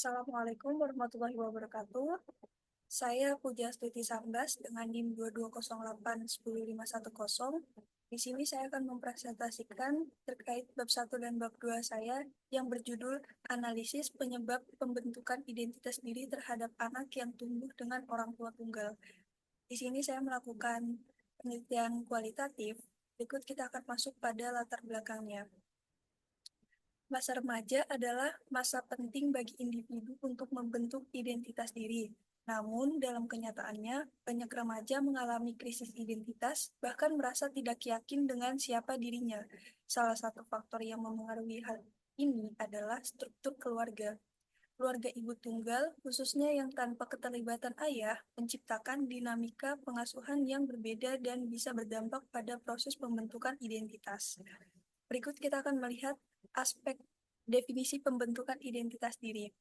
Assalamualaikum warahmatullahi wabarakatuh. Saya Pujastuti Sambas dengan NIM 220810110. Di sini saya akan mempresentasikan terkait bab 1 dan bab 2 saya yang berjudul Analisis Penyebab Pembentukan Identitas Diri Terhadap Anak yang Tumbuh dengan Orang Tua Tunggal. Di sini saya melakukan penelitian kualitatif. Berikut kita akan masuk pada latar belakangnya. Masa remaja adalah masa penting bagi individu untuk membentuk identitas diri. Namun, dalam kenyataannya, banyak remaja mengalami krisis identitas, bahkan merasa tidak yakin dengan siapa dirinya. Salah satu faktor yang memengaruhi hal ini adalah struktur keluarga. Keluarga ibu tunggal, khususnya yang tanpa keterlibatan ayah, menciptakan dinamika pengasuhan yang berbeda dan bisa berdampak pada proses pembentukan identitas. Berikut kita akan melihat aspek definisi pembentukan identitas diri.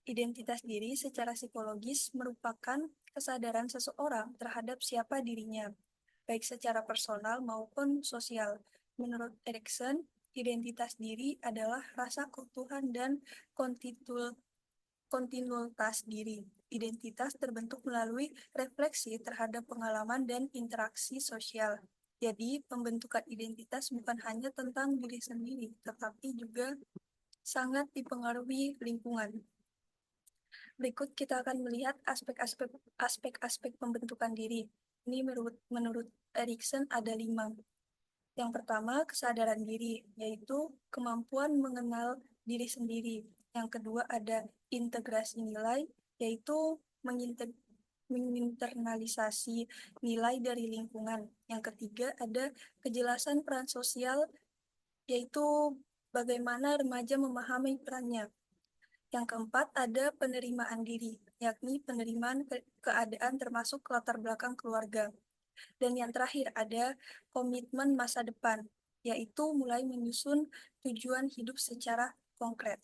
Identitas diri secara psikologis merupakan kesadaran seseorang terhadap siapa dirinya, baik secara personal maupun sosial. Menurut Erikson, identitas diri adalah rasa keutuhan dan kontinuitas diri. Identitas terbentuk melalui refleksi terhadap pengalaman dan interaksi sosial. Jadi, pembentukan identitas bukan hanya tentang diri sendiri, tetapi juga sangat dipengaruhi lingkungan. Berikut kita akan melihat aspek-aspek pembentukan diri. Ini menurut Erikson ada 5. Yang pertama, kesadaran diri, yaitu kemampuan mengenal diri sendiri. Yang kedua, ada integrasi nilai, yaitu menginternalisasi nilai dari lingkungan. Yang ketiga, ada kejelasan peran sosial, yaitu bagaimana remaja memahami perannya. Yang keempat, ada penerimaan diri, yakni penerimaan keadaan termasuk latar belakang keluarga. Dan yang terakhir, ada komitmen masa depan, yaitu mulai menyusun tujuan hidup secara konkret.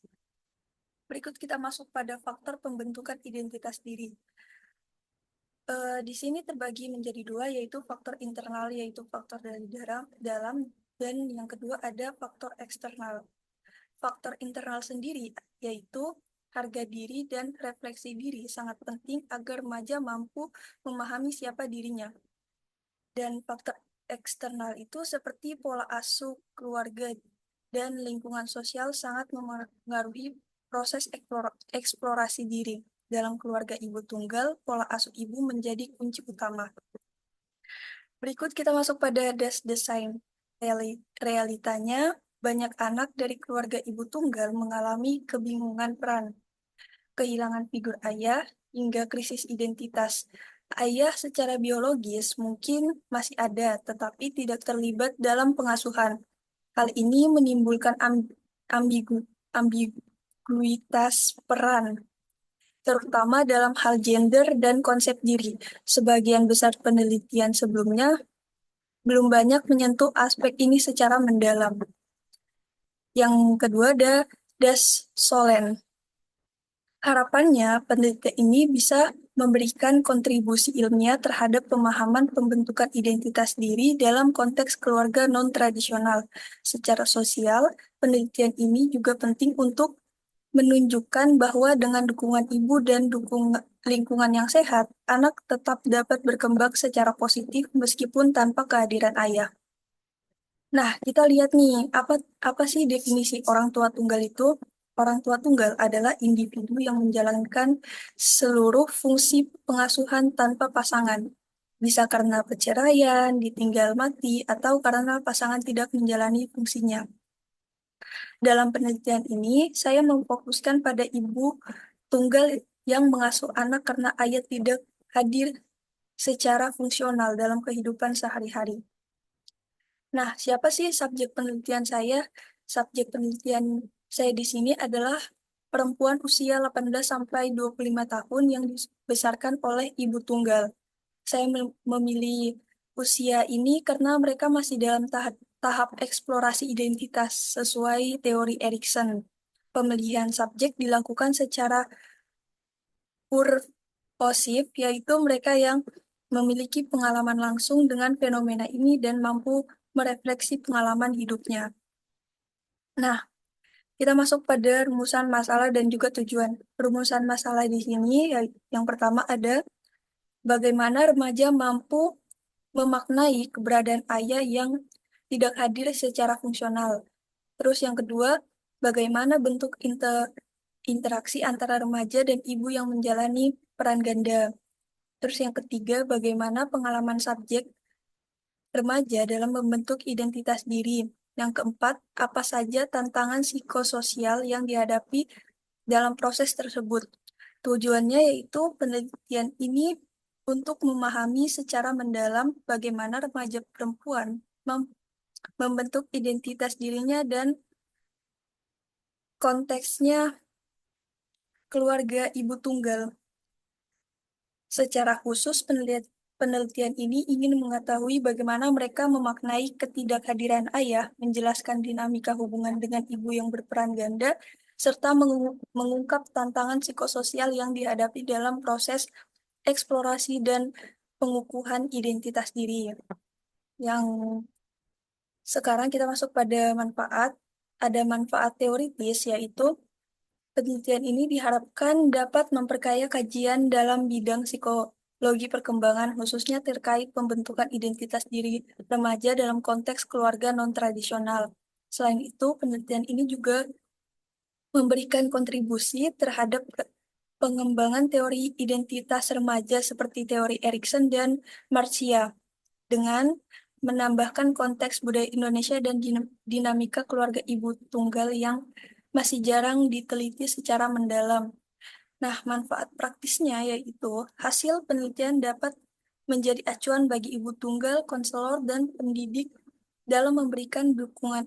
Berikut kita masuk pada faktor pembentukan identitas diri. Di sini terbagi menjadi 2, yaitu faktor internal, yaitu faktor dari dalam, dan yang kedua ada faktor eksternal. Faktor internal sendiri, yaitu harga diri dan refleksi diri sangat penting agar remaja mampu memahami siapa dirinya. Dan faktor eksternal itu seperti pola asuh, keluarga, dan lingkungan sosial sangat memengaruhi proses eksplorasi diri. Dalam keluarga ibu tunggal, pola asuh ibu menjadi kunci utama. Berikut kita masuk pada design. Realitanya, banyak anak dari keluarga ibu tunggal mengalami kebingungan peran, kehilangan figur ayah, hingga krisis identitas. Ayah secara biologis mungkin masih ada, tetapi tidak terlibat dalam pengasuhan. Hal ini menimbulkan ambiguitas peran, terutama dalam hal gender dan konsep diri. Sebagian besar penelitian sebelumnya belum banyak menyentuh aspek ini secara mendalam. Yang kedua ada Das Solen. Harapannya, penelitian ini bisa memberikan kontribusi ilmiah terhadap pemahaman pembentukan identitas diri dalam konteks keluarga non-tradisional. Secara sosial, penelitian ini juga penting untuk menunjukkan bahwa dengan dukungan ibu dan lingkungan yang sehat, anak tetap dapat berkembang secara positif meskipun tanpa kehadiran ayah. Nah, kita lihat nih, apa sih definisi orang tua tunggal itu? Orang tua tunggal adalah individu yang menjalankan seluruh fungsi pengasuhan tanpa pasangan. Bisa karena perceraian, ditinggal mati, atau karena pasangan tidak menjalani fungsinya. Dalam penelitian ini, saya memfokuskan pada ibu tunggal yang mengasuh anak karena ayah tidak hadir secara fungsional dalam kehidupan sehari-hari. Nah, siapa sih subjek penelitian saya? Subjek penelitian saya di sini adalah perempuan usia 18 sampai 25 tahun yang dibesarkan oleh ibu tunggal. Saya memilih usia ini karena mereka masih dalam tahap eksplorasi identitas sesuai teori Erikson. Pemilihan subjek dilakukan secara kursif, yaitu mereka yang memiliki pengalaman langsung dengan fenomena ini dan mampu merefleksi pengalaman hidupnya. Nah, Kita masuk pada rumusan masalah dan juga tujuan. Rumusan masalah di sini yang pertama ada bagaimana remaja mampu memaknai keberadaan ayah yang tidak hadir secara fungsional. Terus yang kedua, bagaimana bentuk interaksi antara remaja dan ibu yang menjalani peran ganda. Terus yang ketiga, bagaimana pengalaman subjek remaja dalam membentuk identitas diri. Yang keempat, apa saja tantangan psikososial yang dihadapi dalam proses tersebut. Tujuannya yaitu penelitian ini untuk memahami secara mendalam bagaimana remaja perempuan membentuk identitas dirinya dan konteksnya keluarga ibu tunggal. Secara khusus, penelitian ini ingin mengetahui bagaimana mereka memaknai ketidakhadiran ayah, menjelaskan dinamika hubungan dengan ibu yang berperan ganda, serta mengungkap tantangan psikososial yang dihadapi dalam proses eksplorasi dan pengukuhan identitas diri. Yang sekarang kita masuk pada manfaat. Ada manfaat teoritis, yaitu penelitian ini diharapkan dapat memperkaya kajian dalam bidang psikologi perkembangan, khususnya terkait pembentukan identitas diri remaja dalam konteks keluarga non-tradisional. Selain itu, penelitian ini juga memberikan kontribusi terhadap pengembangan teori identitas remaja seperti teori Erikson dan Marcia, dengan menambahkan konteks budaya Indonesia dan dinamika keluarga ibu tunggal yang masih jarang diteliti secara mendalam. Nah, manfaat praktisnya yaitu hasil penelitian dapat menjadi acuan bagi ibu tunggal, konselor, dan pendidik dalam memberikan dukungan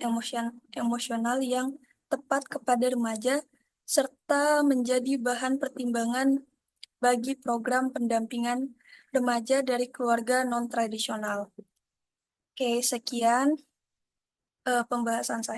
emosional yang tepat kepada remaja, serta menjadi bahan pertimbangan bagi program pendampingan remaja dari keluarga non-tradisional. Oke, sekian pembahasan saya.